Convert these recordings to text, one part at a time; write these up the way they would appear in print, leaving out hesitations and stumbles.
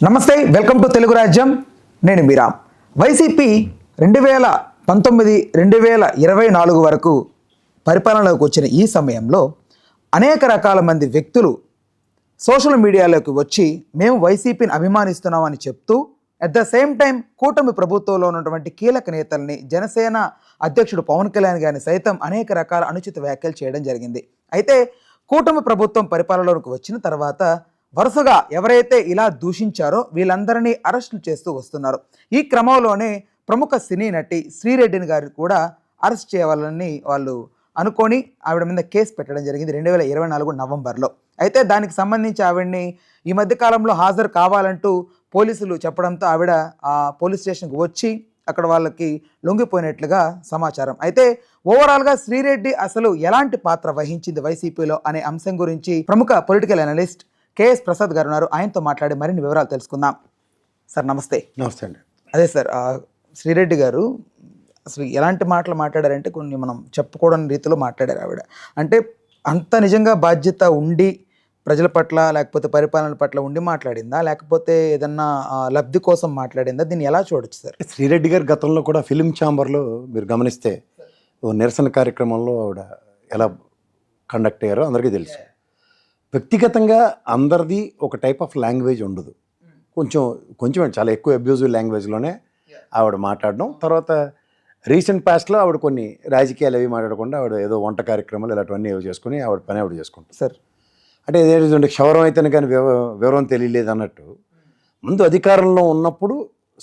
నమస్తే, welcome to Telugu రాజ్యం. నేను మీరా. వైసీపీ 2019 2024 వరకు పరిపాలనలోకి వచ్చిన ఈ సమయంలో అనేక రకాల మంది వ్యక్తులు సోషల్ మీడియాలోకి వచ్చి మేము వైసీపీని అభిమానిస్తున్నామని చెప్తూ అట్ ద సేమ్ టైం కూటమి ప్రభుత్వంలో ఉన్నటువంటి కీలక నేతల్ని, జనసేన అధ్యక్షుడు పవన్ కళ్యాణ్ గారిని సైతం అనేక రకాల అనుచిత వ్యాఖ్యలు చేయడం జరిగింది. అయితే కూటమి ప్రభుత్వం పరిపాలనలోకి వచ్చిన తర్వాత వరుసగా ఎవరైతే ఇలా దూషించారో వీళ్ళందరినీ అరెస్టులు చేస్తూ వస్తున్నారు. ఈ క్రమంలోనే ప్రముఖ సినీ నటి శ్రీరెడ్డిని గారు కూడా అరెస్ట్ చేయాలని వాళ్ళు అనుకొని ఆవిడ మీద కేసు పెట్టడం జరిగింది 2024 నవంబర్లో. అయితే దానికి సంబంధించి ఆవిడని ఈ మధ్య కాలంలో హాజరు కావాలంటూ పోలీసులు చెప్పడంతో ఆవిడ ఆ పోలీస్ స్టేషన్కి వచ్చి అక్కడ వాళ్ళకి లొంగిపోయినట్లుగా సమాచారం. అయితే ఓవరాల్గా శ్రీరెడ్డి అసలు ఎలాంటి పాత్ర వహించింది వైసీపీలో అనే అంశం గురించి ప్రముఖ పొలిటికల్ అనలిస్ట్ కేఎస్ ప్రసాద్ గారు ఉన్నారు. ఆయనతో మాట్లాడి మరిన్ని వివరాలు తెలుసుకుందాం. సార్ నమస్తే. నమస్తే అండి. అదే సార్, శ్రీరెడ్డి గారు అసలు ఎలాంటి మాటలు మాట్లాడారంటే కొన్ని మనం చెప్పుకోవడం రీతిలో మాట్లాడారు ఆవిడ. అంటే అంత నిజంగా బాధ్యత ఉండి ప్రజల పట్ల లేకపోతే పరిపాలన పట్ల ఉండి మాట్లాడిందా, లేకపోతే ఏదన్నా లబ్ధి కోసం మాట్లాడిందా? దీన్ని ఎలా చూడొచ్చు సార్? శ్రీరెడ్డి గారు గతంలో కూడా ఫిలిం ఛాంబర్లో మీరు గమనిస్తే ఓ నిరసన కార్యక్రమంలో ఆవిడ ఎలా కండక్ట్ అయ్యారో అందరికీ తెలుసు. వ్యక్తిగతంగా అందరిది ఒక టైప్ ఆఫ్ లాంగ్వేజ్ ఉండదు. కొంచెం చాలా ఎక్కువ అబ్యూజివ్ లాంగ్వేజ్లోనే ఆవిడ మాట్లాడడం. తర్వాత రీసెంట్ పాస్ట్లో ఆవిడ కొన్ని రాజకీయాలు అవి మాట్లాడకుండా ఆవిడ ఏదో వంట కార్యక్రమాలు ఇలాంటివన్నీ ఏవో చేసుకుని ఆవిడ పని ఆవిడ చేసుకుంటారు సార్. అంటే ఏదైతే క్షవరం అయితేనే కానీ వివరం తెలియలేదు అన్నట్టు ముందు అధికారంలో ఉన్నప్పుడు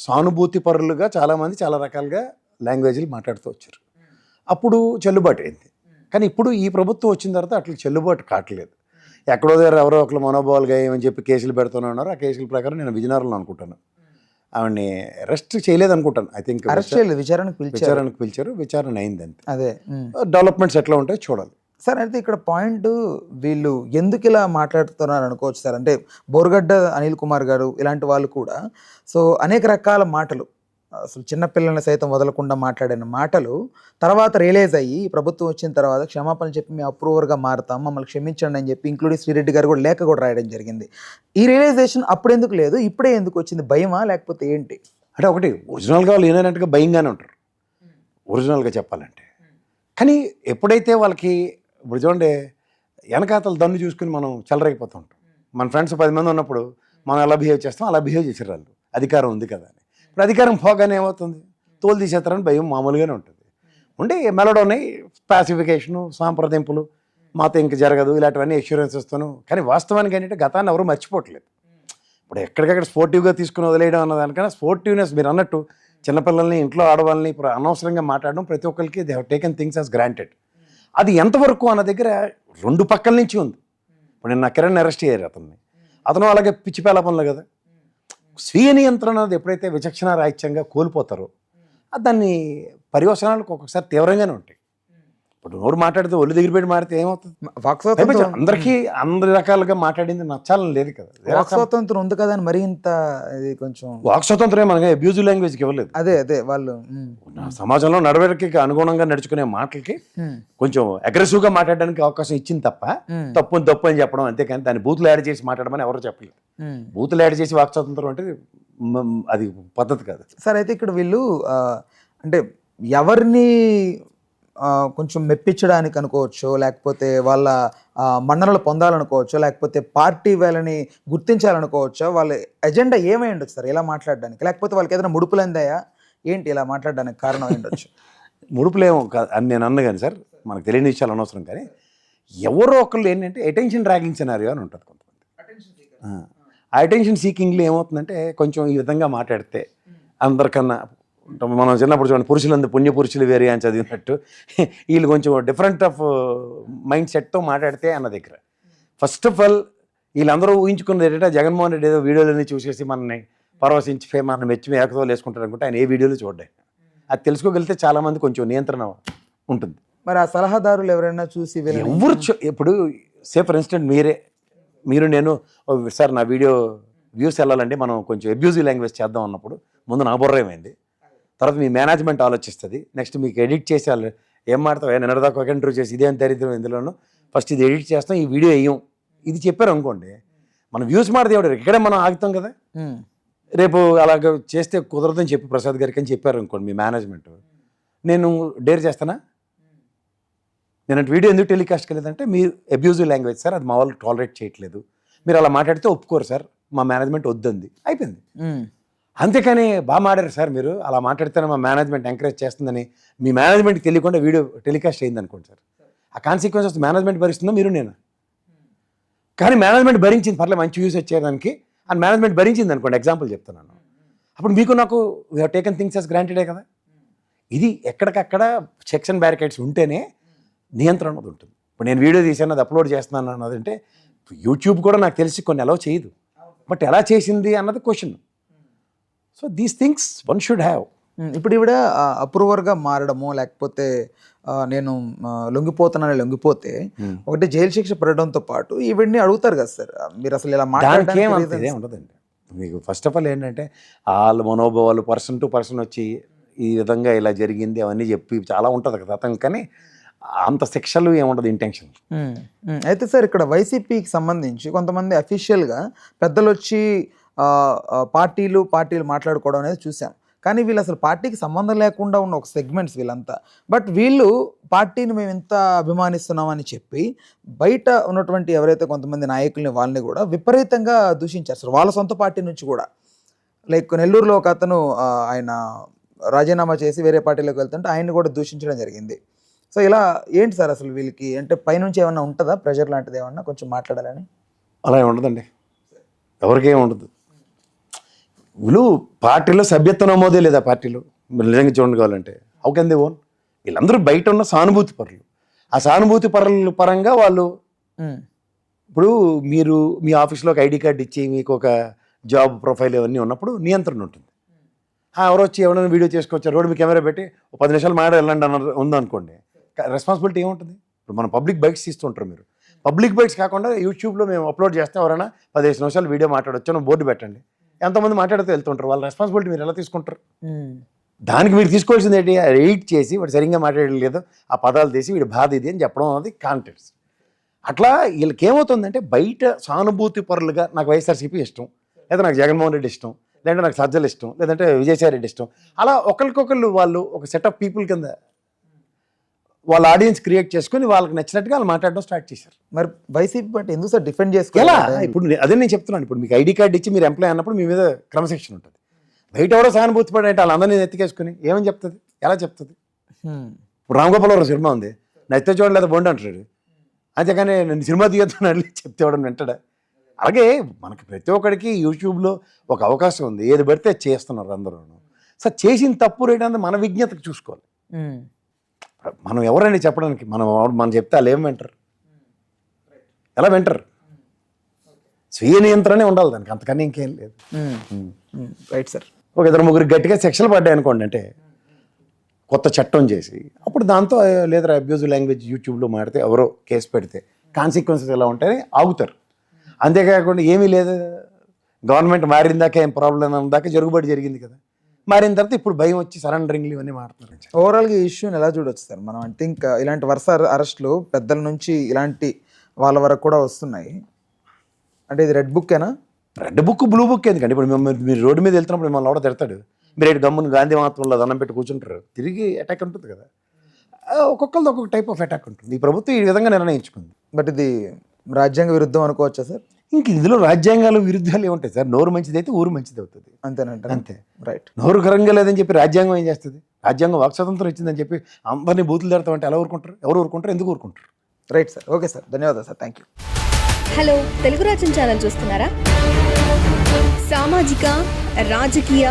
సానుభూతి పరులుగా చాలామంది చాలా రకాలుగా లాంగ్వేజ్లు మాట్లాడుతూ వచ్చారు. అప్పుడు చెల్లుబాటు అయింది. కానీ ఇప్పుడు ఈ ప్రభుత్వం వచ్చిన తర్వాత అట్లా చెల్లుబాటు కావట్లేదు. ఎక్కడో దగ్గర ఎవరో ఒకరు మనోభావాలుగా ఏమని చెప్పి కేసులు పెడుతూనే ఉన్నారు. ఆ కేసుల ప్రకారం నేను విజయనగరంలో అనుకుంటాను ఆవిడని అరెస్ట్ చేయలేదు అనుకుంటాను. ఐ థింక్ విచారణకు పిలిచారు. విచారణ అయింది అంతే. అదే డెవలప్మెంట్స్ ఎట్లా ఉంటాయో చూడాలి సార్. అయితే ఇక్కడ పాయింట్ వీళ్ళు ఎందుకు ఇలా మాట్లాడుతున్నారు అనుకోవచ్చు సార్. అంటే బోర్గడ్డ అనిల్ కుమార్ గారు ఇలాంటి వాళ్ళు కూడా సో అనేక రకాల మాటలు, అసలు చిన్నపిల్లల్ని సైతం వదలకుండా మాట్లాడిన మాటలు తర్వాత రియలైజ్ అయ్యి ప్రభుత్వం వచ్చిన తర్వాత క్షమాపణ చెప్పి మేము అప్రూవర్గా మారుతాం, మమ్మల్ని క్షమించండి అని చెప్పి ఇంక్లూడింగ్ శ్రీరెడ్డి గారు కూడా లేఖ కూడా రాయడం జరిగింది. ఈ రియలైజేషన్ అప్పుడు ఎందుకు లేదు, ఇప్పుడే ఎందుకు వచ్చింది? భయమా లేకపోతే ఏంటి? అంటే ఒకటి ఒరిజినల్గా వాళ్ళు ఏనంటే భయంగానే ఉంటారు ఒరిజినల్గా చెప్పాలంటే. కానీ ఎప్పుడైతే వాళ్ళకి ఇప్పుడు చూడండి వెనకాతలు దన్ను చూసుకుని మనం చెలరైపోతూ ఉంటాం. మన ఫ్రెండ్స్ 10 మంది ఉన్నప్పుడు మనం ఎలా బిహేవ్ చేస్తాం అలా బిహేవ్ చేసారు వాళ్ళు. అధికారం ఉంది కదా అని. ఇప్పుడు అధికారం పోగానే ఏమవుతుంది, తోలు తీసేస్తారని భయం మామూలుగానే ఉంటుంది. ఉండి మెలడోని పాసిఫికేషను, సాంప్రదింపులు, మాతో ఇంక జరగదు ఇలాంటివన్నీ ఎష్యూరెన్స్ ఇస్తాను. కానీ వాస్తవానికి ఏంటంటే గతాన్ని ఎవరు మర్చిపోవట్లేదు. ఇప్పుడు ఎక్కడికక్కడ స్పోర్టివ్గా తీసుకుని వదిలేయడం అన్నదానికన్నా స్పోర్టివ్నెస్ మీరు అన్నట్టు చిన్నపిల్లల్ని, ఇంట్లో ఆడవాళ్ళని ఇప్పుడు అనవసరంగా మాట్లాడడం ప్రతి ఒక్కరికి they have taken things as granted. అది ఎంతవరకు అన్న దగ్గర 2 పక్కల నుంచి ఉంది. ఇప్పుడు నేను నా కిరణ్ అరెస్ట్ అయ్యారు అతను అలాగే పిచ్చి పేలపనలు కదా. స్వీయ నియంత్రణ అనేది ఎప్పుడైతే విచక్షణ రాహిత్యంగా కోల్పోతారో దాన్ని పర్యవసనాలకు ఒక్కొక్కసారి తీవ్రంగానే ఉంటాయి. ఇప్పుడు నోరు మాట్లాడితే ఒళ్ళు దగ్గర పెట్టి మారితే ఏమవుతుంది? అందరికీ అందరి రకాలుగా మాట్లాడింది నచ్చాలని లేదు కదా. వాక్ స్వాతంత్రం ఉంది కదా అని మరీ ఇంత ఇది కొంచెం వాక్ స్వాతంత్రం మనకి అబ్యూజివ్ లాంగ్వేజ్కి ఇవ్వలేదు. అదే వాళ్ళు సమాజంలో నడవడికి అనుగుణంగా నడుచుకునే మాటలకి కొంచెం అగ్రెసివ్గా మాట్లాడడానికి అవకాశం ఇచ్చింది తప్ప తప్పు అని చెప్పడం అంతేకాని దాన్ని బూతులు యాడ్ చేసి మాట్లాడమని ఎవరు చెప్పలేదు. బూతులు యాడ్ చేసి వాక్ స్వాతంత్రం అంటే అది పద్ధతి కాదు సార్. అయితే ఇక్కడ వీళ్ళు అంటే ఎవరిని కొంచెం మెప్పించడానికి అనుకోవచ్చు, లేకపోతే వాళ్ళ మన్ననలు పొందాలనుకోవచ్చు, లేకపోతే పార్టీ వాళ్ళని గుర్తించాలనుకోవచ్చు. వాళ్ళ ఎజెండా ఏమై ఉండొచ్చు సార్ ఇలా మాట్లాడడానికి? లేకపోతే వాళ్ళకి ఏదైనా ముడుపులు అందాయా ఏంటి ఇలా మాట్లాడడానికి కారణం అయి ఉండొచ్చు? ముడుపులేమో కాదు అని నేను అన్న కానీ సార్, మనకు తెలియని విషయాలు అనవసరం. కానీ ఎవరో ఒకళ్ళు ఏంటంటే అటెన్షన్ డ్రాగింగ్ సినారియో అని ఉంటుంది కొంతమంది. ఆ అటెన్షన్ సీకింగ్లో ఏమవుతుందంటే కొంచెం ఈ విధంగా మాట్లాడితే అందరికన్నా మనం చిన్నప్పుడు చూడండి పురుషులందు పుణ్య పురుషులు వేరే అని చదివినట్టు వీళ్ళు కొంచెం డిఫరెంట్ ఆఫ్ మైండ్ సెట్తో మాట్లాడితే అన్న దగ్గర ఫస్ట్ ఆఫ్ ఆల్ వీళ్ళందరూ ఊహించుకున్నది ఏంటంటే జగన్మోహన్ రెడ్డి ఏదో వీడియోలన్నీ చూసేసి మనల్ని పరవశించి మనల్ని మెచ్చి ఏకతో వేసుకుంటారు అనుకుంటే ఆయన ఏ వీడియోలు చూడ్డాయి. అది తెలుసుకోగలిగితే చాలామంది కొంచెం నియంత్రణ ఉంటుంది. మరి ఆ సలహాదారులు ఎవరైనా చూసి ఎవరు ఇప్పుడు ఫర్ ఇన్స్టెంట్ మీరు నేను సార్ నా వీడియో వ్యూస్ వెళ్ళాలండి మనం కొంచెం అబ్యూజివ్ లాంగ్వేజ్ చేద్దాం అన్నప్పుడు ముందు నా బుర్ర ఏమైంది, తర్వాత మీ మేనేజ్మెంట్ ఆలోచిస్తుంది, నెక్స్ట్ మీకు ఎడిట్ చేసి వాళ్ళు ఏం మాడతావు నిన్నటిదాకా ఒక ఇంటర్వ్యూ చేసి ఇదేం దరిద్రం ఇందులోనూ ఫస్ట్ ఇది ఎడిట్ చేస్తాం ఈ వీడియో వేయం ఇది చెప్పారు అనుకోండి, మన వ్యూస్ మాడితే ఎవరు ఇక్కడే మనం ఆగుతాం కదా. రేపు అలాగ చేస్తే కుదరదని చెప్పి ప్రసాద్ గారికి అని చెప్పారు అనుకోండి మీ మేనేజ్మెంట్, నేను డేర్ చేస్తానా? నేను వీడియో ఎందుకు టెలికాస్ట్ చేయలేదంటే మీరు అబ్యూజివ్ లాంగ్వేజ్ సార్, అది మా వాళ్ళు టాలరేట్ చేయట్లేదు, మీరు అలా మాట్లాడితే ఒప్పుకోరు సార్, మా మేనేజ్మెంట్ వద్దంది, అయిపోయింది. అంతేకాని బాగా మాట్లాడారు సార్ మీరు, అలా మాట్లాడితేనే మా మేనేజ్మెంట్ ఎంకరేజ్ చేస్తుందని మీ మేనేజ్మెంట్కి తెలియకుండా వీడియో టెలికాస్ట్ అయింది అనుకోండి సార్, ఆ కాన్సిక్వెన్సెస్ మేనేజ్మెంట్ భరిస్తుందో మీరు నేను? కానీ మేనేజ్మెంట్ భరించింది, పర్లేదు మంచి వ్యూస్ వచ్చేదానికి అని మేనేజ్మెంట్ భరించింది అనుకోండి, ఎగ్జాంపుల్ చెప్తున్నాను, అప్పుడు మీకు నాకు we have taken things as గ్రాంటెడే కదా. ఇది ఎక్కడికక్కడ చెక్స్ అండ్ బ్యారికేడ్స్ ఉంటేనే నియంత్రణ అనేది ఉంటుంది. ఇప్పుడు నేను వీడియో తీసాను, అది అప్లోడ్ చేస్తున్నాను అన్నదంటే యూట్యూబ్ కూడా నాకు తెలిసి కొన్ని అలౌ చేయదు, బట్ ఎలా చేసింది అన్నది question. So these things one should have. ఇప్పుడు ఈవిడ అప్రూవర్గా మారడము, లేకపోతే నేను లొంగిపోతున్నాను లొంగిపోతే ఒకటి జైలు శిక్ష పడడంతో పాటు ఈవిడ్ని అడుగుతారు కదా సార్, మీరు అసలు ఇలా దానికి ఏం ఉండదండి. మీకు ఫస్ట్ ఆఫ్ ఆల్ ఏంటంటే వాళ్ళ మనోభావాలు పర్సన్ టు పర్సన్ వచ్చి ఈ విధంగా ఇలా జరిగింది అవన్నీ చెప్పి చాలా ఉంటుంది కదా అతను, కానీ అంత శిక్షలు ఏముండదు, ఇంటెన్షన్. అయితే సార్ ఇక్కడ వైసీపీకి సంబంధించి కొంతమంది అఫీషియల్గా పెద్దలు వచ్చి పార్టీలు మాట్లాడుకోవడం అనేది చూసాం, కానీ వీళ్ళు అసలు పార్టీకి సంబంధం లేకుండా ఉన్న ఒక సెగ్మెంట్స్ వీళ్ళంతా. బట్ వీళ్ళు పార్టీని మేము ఎంత అభిమానిస్తున్నామని చెప్పి బయట ఉన్నటువంటి ఎవరైతే కొంతమంది నాయకుల్ని వాళ్ళని కూడా విపరీతంగా దూషించారు సార్, వాళ్ళ సొంత పార్టీ నుంచి కూడా. లైక్ నెల్లూరులో ఒక అతను ఆయన రాజీనామా చేసి వేరే పార్టీలోకి వెళ్తుంటే ఆయన్ని కూడా దూషించడం జరిగింది. సో ఇలా ఏంటి సార్ అసలు వీళ్ళకి, అంటే పైనుంచి ఏమన్నా ఉంటుందా ప్రెషర్ లాంటిది ఏమన్నా కొంచెం మాట్లాడాలని? అలా ఉండదండి, ఎవరికేం ఉండదు. వీళ్ళు పార్టీలో సభ్యత్వం నమోదే లేదా పార్టీలో, మీరు నిజంగా చూడండి కావాలంటే హౌ కెన్ దే ఓన్? వీళ్ళందరూ బయట ఉన్న సానుభూతి పరులు, ఆ సానుభూతి పరుల పరంగా వాళ్ళు ఇప్పుడు మీరు మీ ఆఫీస్లోకి ఐడి కార్డు ఇచ్చి మీకు ఒక జాబ్ ప్రొఫైల్ ఇవన్నీ ఉన్నప్పుడు నియంత్రణ ఉంటుంది. ఎవరు వచ్చి ఎవరైనా వీడియో చేసుకోవచ్చు, రోడ్డు మీ కెమెరా పెట్టి 10 నిమిషాలు మాట వెళ్ళండి అన్న ఉందనుకోండి, రెస్పాన్సిబిలిటీ ఏముంటుంది? ఇప్పుడు మనం పబ్లిక్ బైక్స్ తీస్తుంటారు, మీరు పబ్లిక్ బైక్స్ కాకుండా యూట్యూబ్లో మేము అప్లోడ్ చేస్తే ఎవరైనా 15 నిమిషాలు వీడియో మాట్లాడవచ్చు అని బోర్డు పెట్టండి, ఎంతమంది మాట్లాడితే వెళ్తుంటారు, వాళ్ళ రెస్పాన్సిబిలిటీ మీరు ఎలా తీసుకుంటారు? దానికి మీరు తీసుకోవాల్సింది ఏంటి? ఎడిట్ చేసి వాడు సరిగ్గా మాట్లాడలేదు, ఆ పదాలు తీసి వీడి బాధ ఇది అని చెప్పడం అనేది కాంటెంట్స్. అట్లా వీళ్ళకి ఏమవుతుందంటే బయట సానుభూతి పరులుగా నాకు వైఎస్ఆర్సీపీ ఇష్టం, లేదా నాకు జగన్మోహన్ రెడ్డి ఇష్టం, లేదంటే నాకు సజ్జలు ఇష్టం, లేదంటే విజయసాయి రెడ్డి ఇష్టం, అలా ఒకరికొకళ్ళు వాళ్ళు ఒక సెట్ ఆఫ్ పీపుల్ కింద వాళ్ళ ఆడియన్స్ క్రియేట్ చేసుకుని వాళ్ళకి నచ్చినట్టుగా వాళ్ళు మాట్లాడడం స్టార్ట్ చేశారు. మరి వైసీపీ బట్టి ఎందుకు సార్ డిఫెండ్ ఎలా? చేసుకోవాలి? ఇప్పుడు అదే నేను చెప్తున్నాను, ఇప్పుడు మీకు ఐడి కార్డు ఇచ్చి మీరు ఎంప్లాయ్ అన్నప్పుడు మీ మీద క్రమశిక్షణ ఉంటుంది. బయట ఎవరో సానుభూతి పడి అంటే వాళ్ళందరినీ ఎత్తికేసుకుని ఏమని చెప్తుంది, ఎలా చెప్తుంది? ఇప్పుడు రామగోపాలవరం సినిమా ఉంది, నచ్చితే చూడండి లేదా బోండి అంటాడు, అంతేకాని నేను సినిమా తీయొద్దని చెప్తే ఎవడని వింటాడా? అలాగే మనకి ప్రతి ఒక్కడికి యూట్యూబ్లో ఒక అవకాశం ఉంది, ఏది పడితే అది చేస్తున్నారు అందరూ. సార్ చేసిన తప్పు రేట్ అనేది మన విజ్ఞతకు చూసుకోవాలి. మనం ఎవరైనా చెప్పడానికి మనం చెప్తే వాళ్ళు ఏం వింటారు, ఎలా వింటారు? స్వీయ నియంత్రణే ఉండాలి దానికి, అంతకన్నా ఇంకేం లేదు. Right sir. ఒక 2-3 గట్టిగా శిక్షలు పడ్డాయి అనుకోండి, అంటే కొత్త చట్టం చేసి అప్పుడు దాంతో లేదా అబ్యూజివ్ లాంగ్వేజ్ యూట్యూబ్లో మాడితే ఎవరో కేసు పెడితే కాన్సిక్వెన్సెస్ ఎలా ఉంటాయని ఆగుతారు. అంతేకాకుండా ఏమీ లేదు, గవర్నమెంట్ మారిన దాకా ఏం ప్రాబ్లం దాకా జరుగుబాటు జరిగింది కదా, మారిన తర్వాత ఇప్పుడు భయం వచ్చి సరెండరింగ్లు ఇవన్నీ మారుతున్నారు. ఓవరాల్గా ఈ ఇష్యూని ఎలా చూడొచ్చు సార్ మనం? ఐ థింక్ ఇలాంటి వరుస అరెస్టులు పెద్దల నుంచి ఇలాంటి వాళ్ళ వరకు కూడా వస్తున్నాయి. అంటే ఇది రెడ్ బుక్కేనా? రెడ్ బుక్ బ్లూ బుక్ ఎందుకండి? ఇప్పుడు మీరు రోడ్డు మీద వెళ్తున్నప్పుడు మిమ్మల్ని ఎవడో తిడతాడు, మీరు ఇటు గమ్మున గాంధీ మహాత్మంలో దండం పెట్టి కూర్చుంటారు, తిరిగి అటాక్ ఉంటుంది కదా. ఒక్కొక్కరిది ఒక్కొక్క టైప్ ఆఫ్ అటాక్ ఉంటుంది. ఈ ప్రభుత్వం ఈ విధంగా నిర్ణయించుకుంది. బట్ ఇది రాజ్యాంగ విరుద్ధం అనుకోవచ్చా సార్? ఇంక ఇందులో రాజ్యాంగాలు విరుద్ధాలు ఏముంటాయి సార్? నోరు మంచిది అయితే ఊరు మంచిది అవుతుంది, అంతేనంట. అంతే. రైట్. నోరు కరంగా లేదని చెప్పి రాజ్యాంగం ఏం చేస్తుంది? రాజ్యాంగం వాక్ స్వతంత్రం ఇచ్చిందని చెప్పి అందరినీ బూతులు తిడతామంటే ఎలా ఊరుకుంటారు? ఎవరు ఊరుకుంటారు? ఎందుకు ఊరుకుంటారు? Right sir. ఓకే సార్, ధన్యవాదాలు sir, thank you. Hello, Telugu Rajyam channel చూస్తున్నారా? సామాజిక రాజకీయ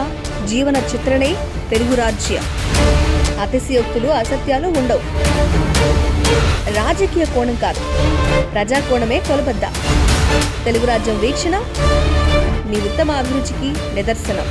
జీవన చిత్రణే తెలుగు రాజ్యం. అతిశయోక్తులు అసత్యాలు ఉండవు. రాజకీయ కోణం కాదు, ప్రజా కోణమే కొలబద్ద. తెలుగు రాజ్యం వీక్షణ మీ ఉత్తమ అభిరుచికి నిదర్శనం.